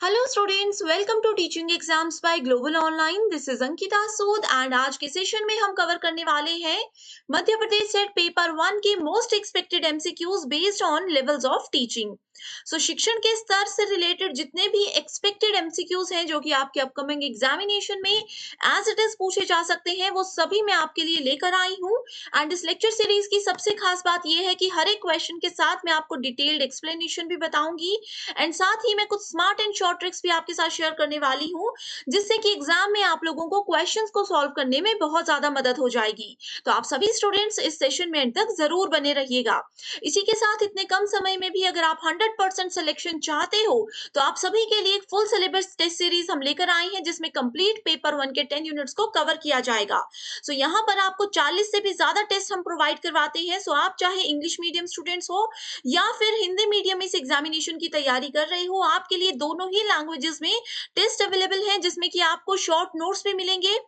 Hello students, welcome to teaching exams by global online. This is Ankita Sood and आज के session में हम cover करने वाले हैं मध्य प्रदेश सेट पेपर 1 की most expected MCQs based on levels of teaching. So शिक्षण के स्तर से रिलेटेड जितने भी एक्सपेक्टेड एमसीक्यूज हैं जो कि आपके अपकमिंग एग्जामिनेशन में एज इट इज पूछे जा सकते हैं, वो सभी मैं आपके लिए लेकर आई हूँ। एंड इस लेक्चर सीरीज की सबसे खास बात यह है कि हर एक क्वेश्चन के साथ मैं आपको डिटेल्ड एक्सप्लेनेशन भी बताऊंगी एंड साथ ही मैं कुछ स्मार्ट एंड शॉर्ट ट्रिक्स भी आपके साथ शेयर करने वाली हूँ, जिससे कि एग्जाम में आप लोगों को क्वेश्चंस को सॉल्व करने में बहुत ज्यादा मदद हो जाएगी। तो आप सभी स्टूडेंट्स इस सेशन में अंत तक जरूर बने रहिएगा। इसी के साथ इतने कम समय में भी अगर आप 100% सिलेक्शन चाहते हो तो आप सभी के लिए एक फुल सिलेबस टेस्ट सीरीज हम लेकर आए हैं, जिसमें कंप्लीट पेपर 1 के 10 यूनिट्स को कवर किया जाएगा। सो यहाँ पर आपको 40 से भी ज्यादा टेस्ट हम प्रोवाइड करवाते हैं। सो आप चाहे इंग्लिश मीडियम स्टूडेंट्स हो या फिर हिंदी मीडियम में इस एग्जामिनेशन की तैयारी कर रहे हो, आपके लिए दोनों ही लैंग्वेजेस में टेस्ट अवेलेबल हैं, जिसमें कि आपको शॉर्ट नोट्स भी मिलेंगे,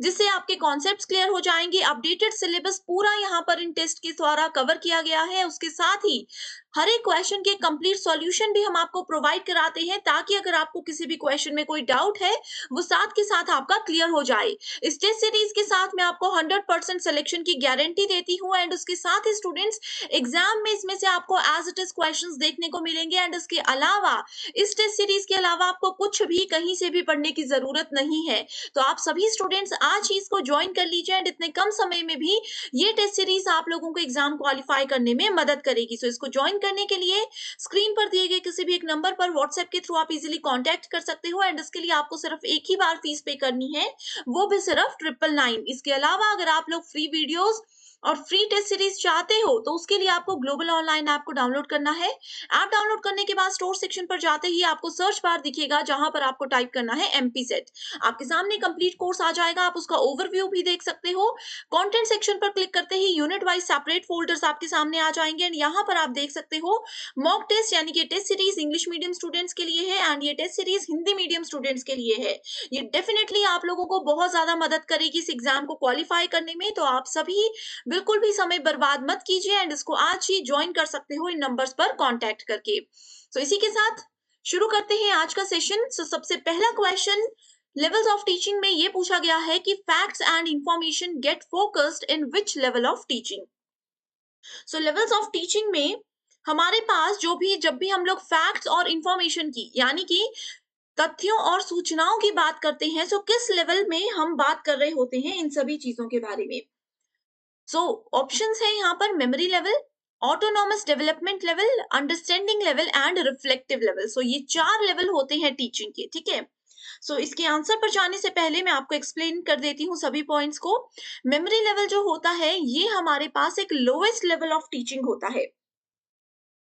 जिससे आपके कॉन्सेप्ट्स क्लियर हो जाएंगे। अपडेटेड सिलेबस पूरा यहाँ पर इन टेस्ट के द्वारा कवर किया गया है। उसके साथ ही हर एक क्वेश्चन के कंप्लीट सॉल्यूशन भी हम आपको प्रोवाइड कराते हैं, ताकि अगर आपको किसी भी क्वेश्चन में कोई डाउट है वो साथ के साथ आपका क्लियर हो जाए। इस टेस्ट सीरीज के साथ मैं आपको 100% सिलेक्शन की गारंटी देती हूँ एंड उसके साथ ही स्टूडेंट्स एग्जाम में इसमें से आपको एज इट इज क्वेश्चंस देखने को मिलेंगे। एंड इसके अलावा इस टेस्ट सीरीज के अलावा आपको कुछ भी कहीं से भी पढ़ने की जरूरत नहीं है। तो आप सभी स्टूडेंट्स आज ही इसको ज्वाइन कर लीजिए एंड इतने कम समय में भी ये टेस्ट सीरीज आप लोगों को एग्जाम क्वालिफाई करने में मदद करेगी। सो इसको ज्वाइन करने के लिए स्क्रीन पर दिए गए किसी भी एक नंबर पर व्हाट्सएप के थ्रू आप इजीली कांटेक्ट कर सकते हो एंड इसके लिए आपको सिर्फ एक ही बार फीस पे करनी है, वो भी सिर्फ 999। इसके अलावा अगर आप लोग फ्री वीडियोस और फ्री टेस्ट सीरीज चाहते हो तो उसके लिए आपको ग्लोबल ऑनलाइन ऐप को डाउनलोड करना है। ऐप डाउनलोड करने के बाद स्टोर सेक्शन पर जाते ही आपको सर्च बार दिखेगा, जहां पर आपको टाइप करना है एमपी सेट। आपके सामने कंप्लीट कोर्स आ जाएगा, आप उसका ओवरव्यू भी देख सकते हो। कंटेंट सेक्शन पर क्लिक करते ही यूनिट वाइज सेपरेट फोल्डर्स आपके सामने आ जाएंगे एंड यहाँ पर आप देख सकते हो मॉक टेस्ट, यानी कि test series English medium students के लिए है एंड ये test series Hindi medium students के लिए है। ये डेफिनेटली आप लोगों को बहुत ज्यादा मदद करेगी इस एग्जाम को क्वालिफाई करने में। तो आप सभी बिल्कुल भी समय बर्बाद मत कीजिए एंड इसको आज ही ज्वाइन कर सकते हो इन नंबर्स पर कांटेक्ट करके। तो इसी के साथ शुरू करते हैं आज का सेशन। सबसे पहला क्वेश्चन लेवल्स ऑफ टीचिंग में ये पूछा गया है कि facts and information get focused in which level of teaching. So levels of teaching में हमारे पास जब भी हम लोग फैक्ट्स और इंफॉर्मेशन की, यानी कि तथ्यों और सूचनाओं की बात करते हैं, सो किस लेवल में हम बात कर रहे होते हैं इन सभी चीजों के बारे में। सो ऑप्शंस है यहाँ पर memory level, autonomous development level, understanding level and reflective level. So ये 4 लेवल होते हैं टीचिंग के, ठीक है। सो इसके आंसर पर जाने से पहले मैं आपको एक्सप्लेन कर देती हूँ सभी पॉइंट्स को। मेमोरी लेवल जो होता है ये हमारे पास एक लोएस्ट लेवल ऑफ टीचिंग होता है।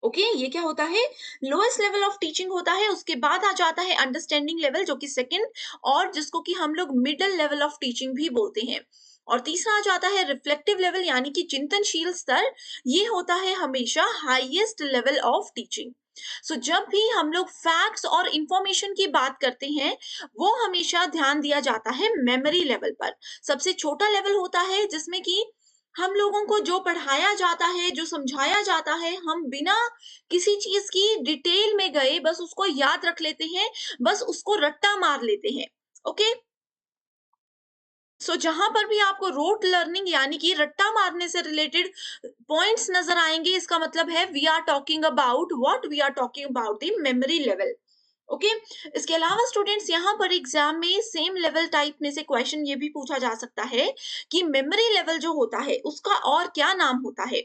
ओके ये क्या होता है? लोएस्ट लेवल ऑफ टीचिंग होता है। उसके बाद आ जाता है अंडरस्टैंडिंग लेवल, जो कि सेकंड, और जिसको कि हम लोग मिडिल लेवल ऑफ टीचिंग भी बोलते हैं। और तीसरा आ जाता है रिफ्लेक्टिव लेवल, यानी कि चिंतनशील स्तर। ये होता है हमेशा हाईएस्ट लेवल ऑफ टीचिंग। सो जब भी हम लोग फैक्ट्स और इंफॉर्मेशन की बात करते हैं, वो हमेशा ध्यान दिया जाता है मेमोरी लेवल पर। सबसे छोटा लेवल होता है जिसमें कि हम लोगों को जो पढ़ाया जाता है, जो समझाया जाता है, हम बिना किसी चीज की डिटेल में गए बस उसको याद रख लेते हैं, बस उसको रट्टा मार लेते हैं। ओके, सो जहां पर भी आपको रोट लर्निंग यानी कि रट्टा मारने से रिलेटेड पॉइंट्स नजर आएंगे, इसका मतलब है we are talking about what we are talking about the memory level. Okay, इसके अलावा स्टूडेंट्स यहाँ पर एग्जाम में सेम लेवल टाइप में से क्वेश्चन ये भी पूछा जा सकता है कि मेमोरी लेवल जो होता है उसका और क्या नाम होता है।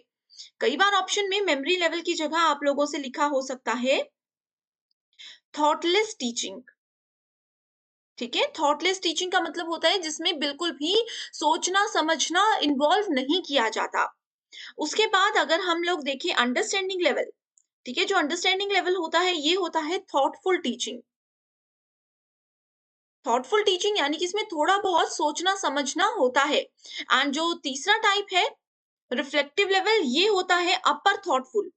कई बार ऑप्शन में मेमोरी लेवल की जगह आप लोगों से लिखा हो सकता है थॉटलेस टीचिंग। ठीक है, थॉटलेस टीचिंग का मतलब होता है जिसमें बिल्कुल भी सोचना समझना इन्वॉल्व नहीं किया जाता। उसके बाद अगर हम लोग देखें अंडरस्टैंडिंग लेवल, ठीक है, जो अंडरस्टैंडिंग लेवल होता है ये होता है थॉटफुल टीचिंग। थॉटफुल टीचिंग यानी कि इसमें थोड़ा बहुत सोचना समझना होता है। एंड जो तीसरा टाइप है रिफ्लेक्टिव लेवल, ये होता है अपर थॉटफुल।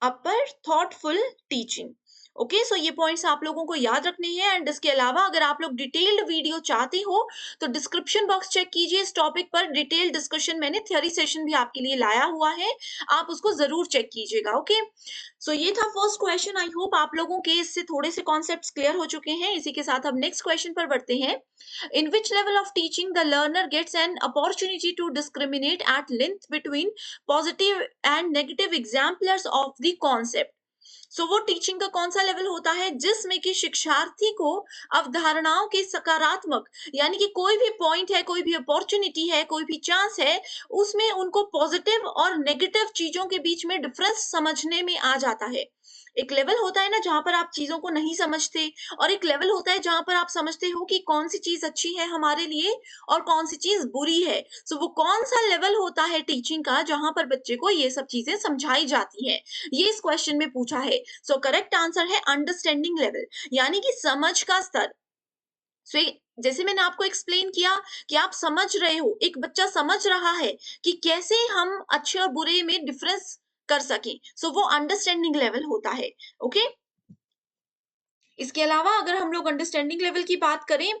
अपर थॉटफुल टीचिंग। ओके, सो ये पॉइंट्स आप लोगों को याद रखने हैं। एंड इसके अलावा अगर आप लोग डिटेल्ड वीडियो चाहते हो तो डिस्क्रिप्शन बॉक्स चेक कीजिए, इस टॉपिक पर डिटेल डिस्कशन मैंने थ्योरी सेशन भी आपके लिए लाया हुआ है, आप उसको जरूर चेक कीजिएगा। ओके, सो ये था फर्स्ट क्वेश्चन। आई होप आप लोगों के इससे थोड़े से कॉन्सेप्ट्स क्लियर हो चुके हैं। इसी के साथ हम नेक्स्ट क्वेश्चन पर बढ़ते हैं। In which level of teaching the learner gets an opportunity to discriminate at length between positive and negative exemplars of the concept. So वो टीचिंग का कौन सा लेवल होता है जिसमें कि शिक्षार्थी को अवधारणाओं के सकारात्मक, यानी कि कोई भी पॉइंट है, कोई भी अपॉर्चुनिटी है, कोई भी चांस है, उसमें उनको पॉजिटिव और नेगेटिव चीजों के बीच में डिफरेंस समझने में आ जाता है। एक लेवल होता है ना जहां पर आप चीजों को नहीं समझते, और एक लेवल होता है जहां पर आप समझते हो कि कौन सी चीज अच्छी है हमारे लिए और कौन सी चीज बुरी है। सो वो कौन सा लेवल होता है टीचिंग का जहां पर बच्चे को ये सब चीजें समझाई जाती हैं, ये इस क्वेश्चन में पूछा है। सो करेक्ट आंसर है अंडरस्टैंडिंग लेवल, यानी कि समझ का स्तर। सो जैसे मैंने आपको एक्सप्लेन किया कि आप समझ रहे हो, एक बच्चा समझ रहा है कि कैसे हम अच्छे और बुरे में डिफरेंस कर सकें, सो वो अंडरस्टैंडिंग लेवल होता है। ओके, इसके अलावा अगर हम लोग अंडरस्टैंडिंग लेवल की बात करें,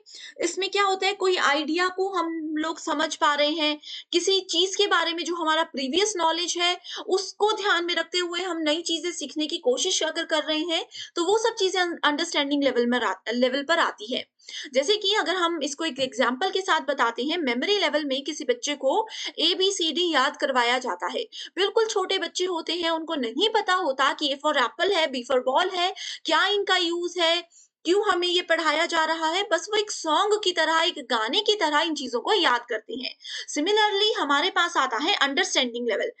इसमें क्या होता है, कोई आइडिया को हम लोग समझ पा रहे हैं, किसी चीज के बारे में जो हमारा प्रीवियस नॉलेज है उसको ध्यान में रखते हुए हम नई चीजें सीखने की कोशिश अगर कर रहे हैं, तो वो सब चीजें अंडरस्टैंडिंग लेवल पर आती है। जैसे कि अगर हम इसको एक एग्जाम्पल के साथ बताते हैं, मेमोरी लेवल में किसी बच्चे को ABCD याद करवाया जाता है। बिल्कुल छोटे बच्चे होते हैं, उनको नहीं पता होता कि A फॉर एप्पल है, B फॉर बॉल है, क्या इनका यूज है, क्यों हमें ये पढ़ाया जा रहा है। बस वो एक सॉन्ग की तरह, एक गाने की तरह इन चीजों को याद करते हैं। सिमिलरली हमारे पास आता है अंडरस्टैंडिंग लेवल।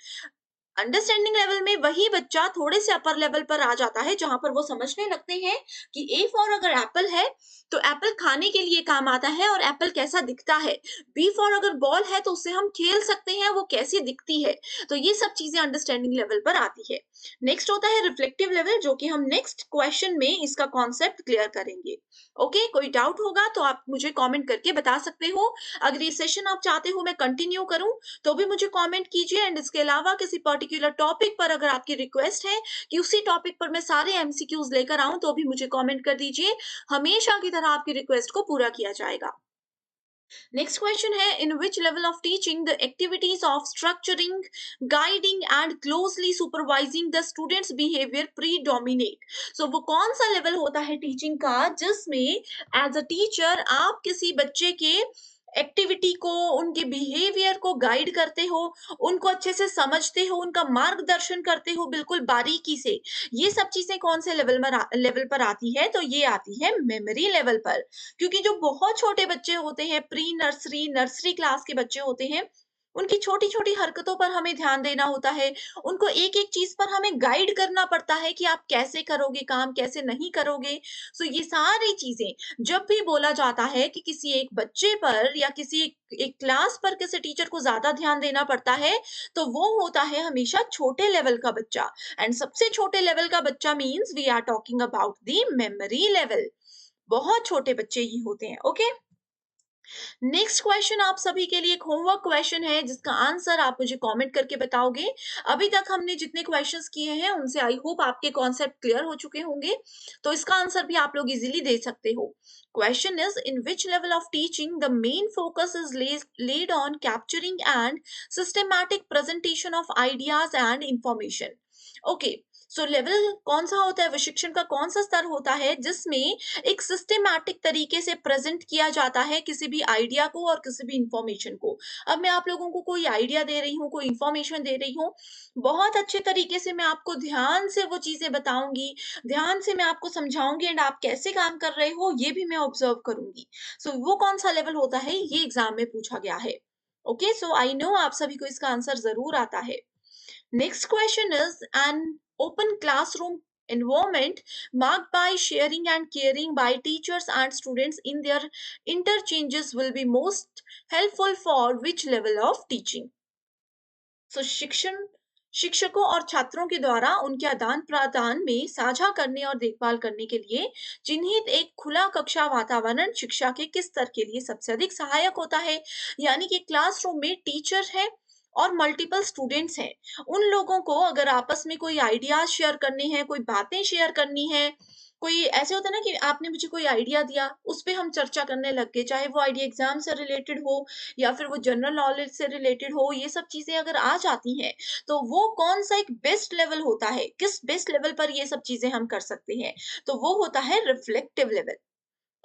अंडरस्टैंडिंग लेवल में वही बच्चा थोड़े से अपर लेवल पर आ जाता है जहां पर वो समझने लगते हैं कि ए फॉर अगर एप्पल है तो एप्पल खाने के लिए काम आता है और एप्पल कैसा दिखता है, बी फॉर अगर बॉल है तो उससे हम खेल सकते हैं, वो कैसी दिखती है। तो ये सब चीजें अंडरस्टैंडिंग लेवल पर आती है। नेक्स्ट होता है रिफ्लेक्टिव लेवल, जो कि हम नेक्स्ट क्वेश्चन में इसका कॉन्सेप्ट क्लियर करेंगे। ओके, कोई डाउट होगा तो आप मुझे कॉमेंट करके बता सकते हो। अगर ये सेशन आप चाहते हो मैं कंटिन्यू करूं तो भी मुझे कमेंट कीजिए। एंड इसके अलावा किसी पर्टिकुलर टॉपिक पर अगर आपकी रिक्वेस्ट है कि उसी टॉपिक पर मैं सारे MCQs लेकर आऊं तो भी मुझे कमेंट कर दीजिए। हमेशा की तरह आपकी रिक्वेस्ट को पूरा किया जाएगा। नेक्स्ट क्वेश्चन है, in which level of teaching the activities of structuring, guiding and closely supervising the students behaviour predominate. So वो कौन सा लेवल होता है टीचिंग का जिसमें एज अ टीचर आप किसी बच्चे के एक्टिविटी को, उनके बिहेवियर को गाइड करते हो, उनको अच्छे से समझते हो, उनका मार्गदर्शन करते हो बिल्कुल बारीकी से। ये सब चीजें कौन से लेवल पर आती है, तो ये आती है मेमोरी लेवल पर। क्योंकि जो बहुत छोटे बच्चे होते हैं, प्री नर्सरी, नर्सरी क्लास के बच्चे होते हैं, उनकी छोटी छोटी हरकतों पर हमें ध्यान देना होता है। उनको एक एक चीज पर हमें गाइड करना पड़ता है कि आप कैसे करोगे काम, कैसे नहीं करोगे। सो ये सारी चीजें जब भी बोला जाता है कि किसी एक बच्चे पर या किसी एक क्लास पर किसी टीचर को ज्यादा ध्यान देना पड़ता है, तो वो होता है हमेशा छोटे लेवल का बच्चा। एंड सबसे छोटे लेवल का बच्चा means we are talking about the memory level. बहुत छोटे बच्चे ही होते हैं। ओके, नेक्स्ट क्वेश्चन आप सभी के लिए एक होमवर्क क्वेश्चन है जिसका आंसर आप मुझे कमेंट करके बताओगे। अभी तक हमने जितने क्वेश्चंस किए हैं उनसे आई होप आपके कॉन्सेप्ट क्लियर हो चुके होंगे, तो इसका आंसर भी आप लोग इजीली दे सकते हो। Question is, in which level of teaching the main focus is laid on capturing and systematic presentation of ideas and information. Okay, so level कौन सा होता है, विशिक्षण का कौन सा स्तर होता है जिसमें एक सिस्टमैटिक तरीके से प्रेजेंट किया जाता है किसी भी आइडिया को और किसी भी इंफॉर्मेशन को। अब मैं आप लोगों को कोई आइडिया दे रही हूँ, कोई इंफॉर्मेशन दे रही हूँ, बहुत अच्छे तरीके से मैं आपको ध्यान से वो चीजें बताऊंगी, ध्यान से मैं आपको समझाऊंगी, एंड आप कैसे काम कर रहे हो ये भी मैं ऑब्जर्व करूंगी। सो वो कौन सा लेवल होता है, ये एग्जाम में पूछा गया है। ओके, सो आई नो आप सभी को इसका आंसर जरूर आता है। Next question is, an open classroom environment marked by sharing and caring by teachers and students in their interchanges will be most helpful for which level of teaching? So शिक्षकों और छात्रों के द्वारा उनके आदान प्रदान में साझा करने और देखभाल करने के लिए चिन्हित एक खुला कक्षा वातावरण शिक्षा के किस स्तर के लिए सबसे अधिक सहायक होता है। यानी कि क्लासरूम में टीचर है और मल्टीपल स्टूडेंट्स हैं, उन लोगों को अगर आपस में कोई आइडियाज शेयर करने हैं, कोई बातें शेयर करनी है, कोई ऐसे होता है ना कि आपने मुझे कोई आइडिया दिया, उस पे हम चर्चा करने लग गए, चाहे वो आइडिया एग्जाम से रिलेटेड हो या फिर वो जनरल नॉलेज से रिलेटेड हो, ये सब चीजें अगर आ जाती हैं, तो वो कौन सा एक बेस्ट लेवल होता है, किस बेस्ट लेवल पर ये सब चीजें हम कर सकते हैं, तो वो होता है रिफ्लेक्टिव लेवल।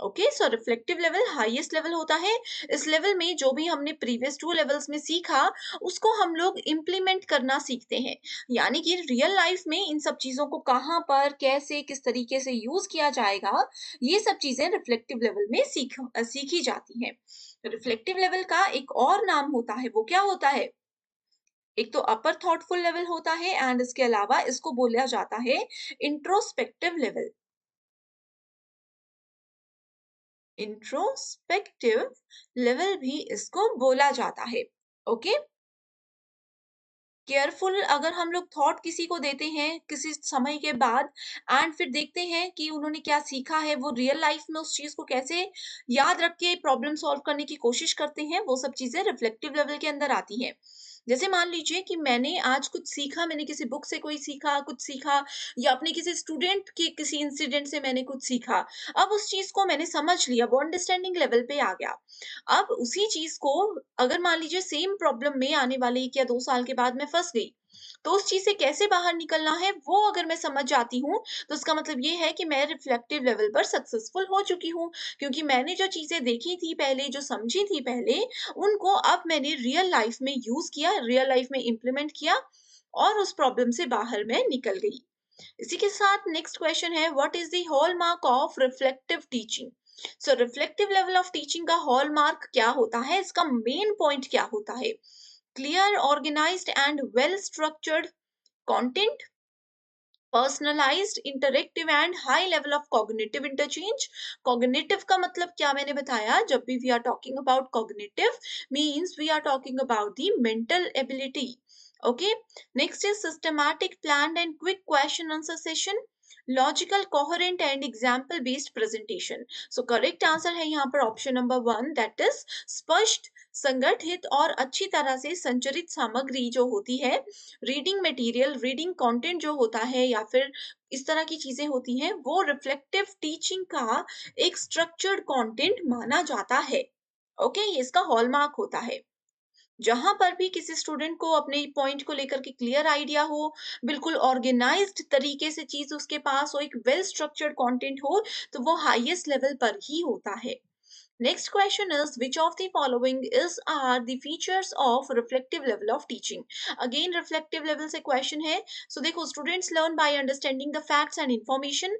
ओके, सो रिफ्लेक्टिव लेवल हाईएस्ट लेवल होता है। इस लेवल में जो भी हमने प्रीवियस 2 लेवल्स में सीखा, उसको हम लोग इम्प्लीमेंट करना सीखते हैं। यानी कि रियल लाइफ में इन सब चीज़ों को कहाँ पर, कैसे, किस तरीके से यूज़ किया जाएगा, ये सब चीज़ें रिफ्लेक्टिव लेवल में सीखी जाती हैं। रिफ्लेक्टिव लेवल का एक और नाम होता है, वो क्या होता है? एक तो अपर थॉटफुल लेवल होता है एंड इसके अलावा इसको बोला जाता है इंट्रोस्पेक्टिव लेवल। इंट्रोस्पेक्टिव लेवल भी इसको बोला जाता है। ओके, केयरफुल अगर हम लोग थॉट किसी को देते हैं किसी समय के बाद एंड फिर देखते हैं कि उन्होंने क्या सीखा है, वो रियल लाइफ में उस चीज को कैसे याद रख के प्रॉब्लम सॉल्व करने की कोशिश करते हैं, वो सब चीजें रिफ्लेक्टिव लेवल के अंदर आती हैं। जैसे मान लीजिए कि मैंने आज कुछ सीखा, मैंने किसी बुक से कोई सीखा, कुछ सीखा, या अपने किसी स्टूडेंट के किसी इंसिडेंट से मैंने कुछ सीखा। अब उस चीज को मैंने समझ लिया, वो अंडरस्टैंडिंग लेवल पे आ गया। अब उसी चीज को अगर मान लीजिए सेम प्रॉब्लम में आने वाले 1 या 2 साल के बाद मैं फँस गई, तो उस चीज़ से कैसे बाहर निकलना है वो अगर मैं समझ जाती हूँ, तो इसका मतलब ये है कि मैं रिफ्लेक्टिव लेवल पर सक्सेसफुल हो चुकी हूँ। क्योंकि मैंने जो चीज़ें देखी थी पहले, जो समझी थी पहले, उनको अब मैंने रियल लाइफ में यूज़ किया, रियल लाइफ में इम्प्लीमेंट किया और उस प्रॉब्लम से बाहर मैं निकल गई। इसी के साथ नेक्स्ट क्वेश्चन है, what is the hallmark of reflective teaching? So reflective level of teaching का हॉलमार्क क्या होता है, इसका मेन पॉइंट क्या होता है? Clear, organised and well structured content, personalised, interactive and high level of cognitive interchange. Cognitive का मतलब क्या मैंने बताया, जब भी we are talking about cognitive means we are talking about the mental ability. Okay, next is systematic, planned and quick question answer session, logical, coherent and example based presentation. So correct answer है यहाँ पर option number 1, that is स्पष्ट, संगठित और अच्छी तरह से संचरित सामग्री जो होती है, रीडिंग मटेरियल, रीडिंग कंटेंट जो होता है या फिर इस तरह की चीजें होती हैं, वो रिफ्लेक्टिव टीचिंग का एक स्ट्रक्चर्ड कंटेंट माना जाता है। ओके, ये इसका हॉलमार्क होता है। जहां पर भी किसी स्टूडेंट को अपने पॉइंट को लेकर के क्लियर आइडिया हो, बिल्कुल ऑर्गेनाइज्ड तरीके से चीज उसके पास हो, एक वेल स्ट्रक्चर्ड कंटेंट हो, तो वो हाईएस्ट लेवल पर ही होता है। Next question is, which of the following is are the features of reflective level of teaching? Again reflective level से question है। So देखो, students learn by understanding the facts and information।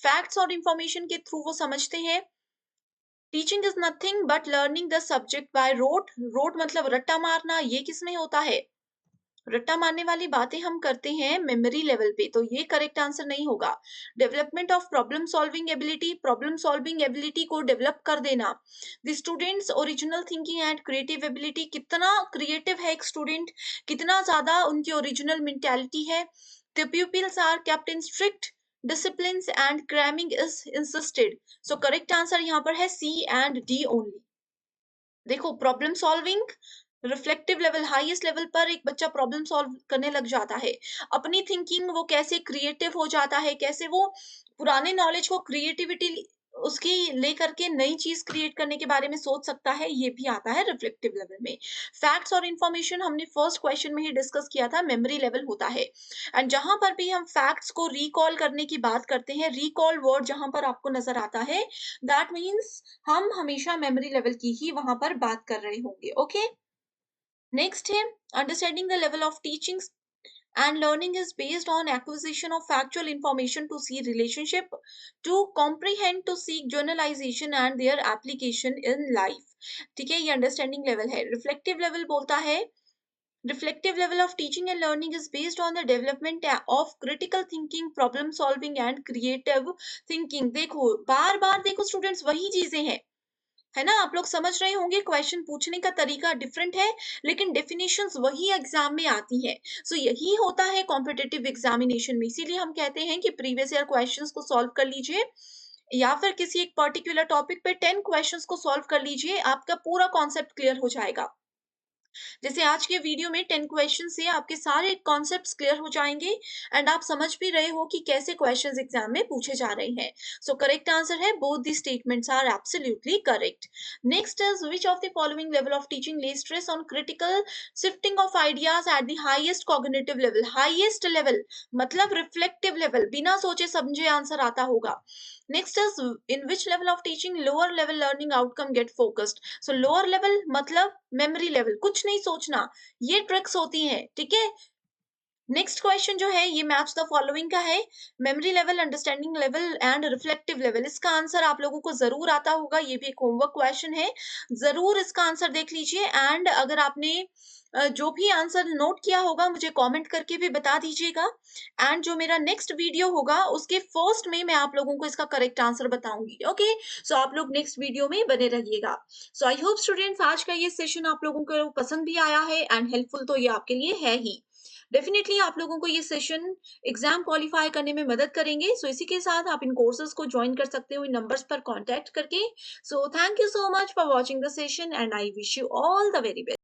facts और information के through वो समझते हैं। Teaching is nothing but learning the subject by rote. Rote मतलब रट्टा मारना, ये किसमें होता है? रट्टा मारने वाली बातें हम करते हैं मेमोरी लेवल पे, तो ये करेक्ट आंसर नहीं होगा। Development of problem solving ability, problem solving ability को डेवलप कर देना। The students original thinking and creative ability, कितना क्रिएटिव है एक स्टूडेंट, कितना ज्यादा उनकी ओरिजिनल मेंटालिटी है। The pupils are kept in strict disciplines and cramming is insisted। So correct answer यहाँ पर है सी एंड डी ओनली। देखो, problem solving reflective level, highest level पर एक बच्चा प्रॉब्लम सॉल्व करने लग जाता है। अपनी थिंकिंग वो कैसे क्रिएटिव हो जाता है, कैसे वो पुराने नॉलेज को क्रिएटिविटी उसकी लेकर के नई चीज क्रिएट करने के बारे में सोच सकता है, ये भी आता है रिफ्लेक्टिव लेवल में। फैक्ट्स और इंफॉर्मेशन हमने फर्स्ट क्वेश्चन में ही डिस्कस किया था, मेमोरी लेवल होता है। एंड जहां पर भी हम फैक्ट्स को रिकॉल करने की बात करते हैं, रिकॉल वर्ड जहां पर आपको नजर आता है, दैट मीन्स हम हमेशा मेमोरी लेवल की ही वहां पर बात कर रहे होंगे। ओके, नेक्स्ट है, understanding the level of teaching and learning is based on acquisition of factual information to see relationship, to comprehend, to seek generalization and their application in life। ठीक है, ये अंडरस्टैंडिंग लेवल है। Reflective level बोलता है, reflective level of teaching and learning is based on the development of critical thinking, problem solving and creative thinking। देखो, बार बार देखो students, वही चीजें हैं, है ना? आप लोग समझ रहे होंगे, क्वेश्चन पूछने का तरीका डिफरेंट है, लेकिन डेफिनेशंस वही एग्जाम में आती हैं। सो यही होता है कॉम्पिटिटिव एग्जामिनेशन में, इसीलिए हम कहते हैं कि प्रीवियस ईयर क्वेश्चंस को सॉल्व कर लीजिए, या फिर किसी एक पर्टिकुलर टॉपिक पे 10 क्वेश्चंस को सॉल्व कर लीजिए, आपका पूरा कॉन्सेप्ट क्लियर हो जाएगा। जैसे आज के वीडियो में 10 क्वेश्चन से आपके सारे कॉन्सेप्ट्स क्लियर हो जाएंगे एंड आप समझ भी रहे हो कि कैसे क्वेश्चंस एग्जाम में पूछे जा रहे हैं। सो करेक्ट आंसर है both the statements are absolutely correct. Next is which of the following level of teaching lay stress on critical shifting of ideas at the highest cognitive level. Highest level मतलब reflective level, बिना सोचे समझे answer आता होगा। Next is in which level of teaching lower level learning outcome get focused. So lower level मतलब memory level, कुछ नहीं सोचना, ये ट्रिक्स होती हैं, ठीक है। नेक्स्ट क्वेश्चन जो है ये मैच द फॉलोइंग का है, memory level, understanding level and reflective level. इसका आंसर आप लोगों को जरूर आता होगा, ये भी एक होमवर्क क्वेश्चन है, जरूर इसका आंसर देख लीजिए। एंड अगर आपने जो भी आंसर नोट किया होगा मुझे कमेंट करके भी बता दीजिएगा। एंड जो मेरा नेक्स्ट वीडियो होगा उसके फर्स्ट में मैं आप लोगों को इसका करेक्ट आंसर बताऊंगी। ओके, सो आप लोग नेक्स्ट वीडियो में बने रहिएगा। सो आई होप स्टूडेंट्स आज का ये सेशन आप लोगों को पसंद भी आया है एंड हेल्पफुल तो ये आपके लिए है ही। डेफिनेटली आप लोगों को ये सेशन एग्जाम क्वालिफाई करने में मदद करेंगे। सो इसी के साथ आप इन कोर्सेज को ज्वाइन कर सकते हो इन नंबर्स पर कांटेक्ट करके। So thank you so much for watching the session and I wish you all the very best.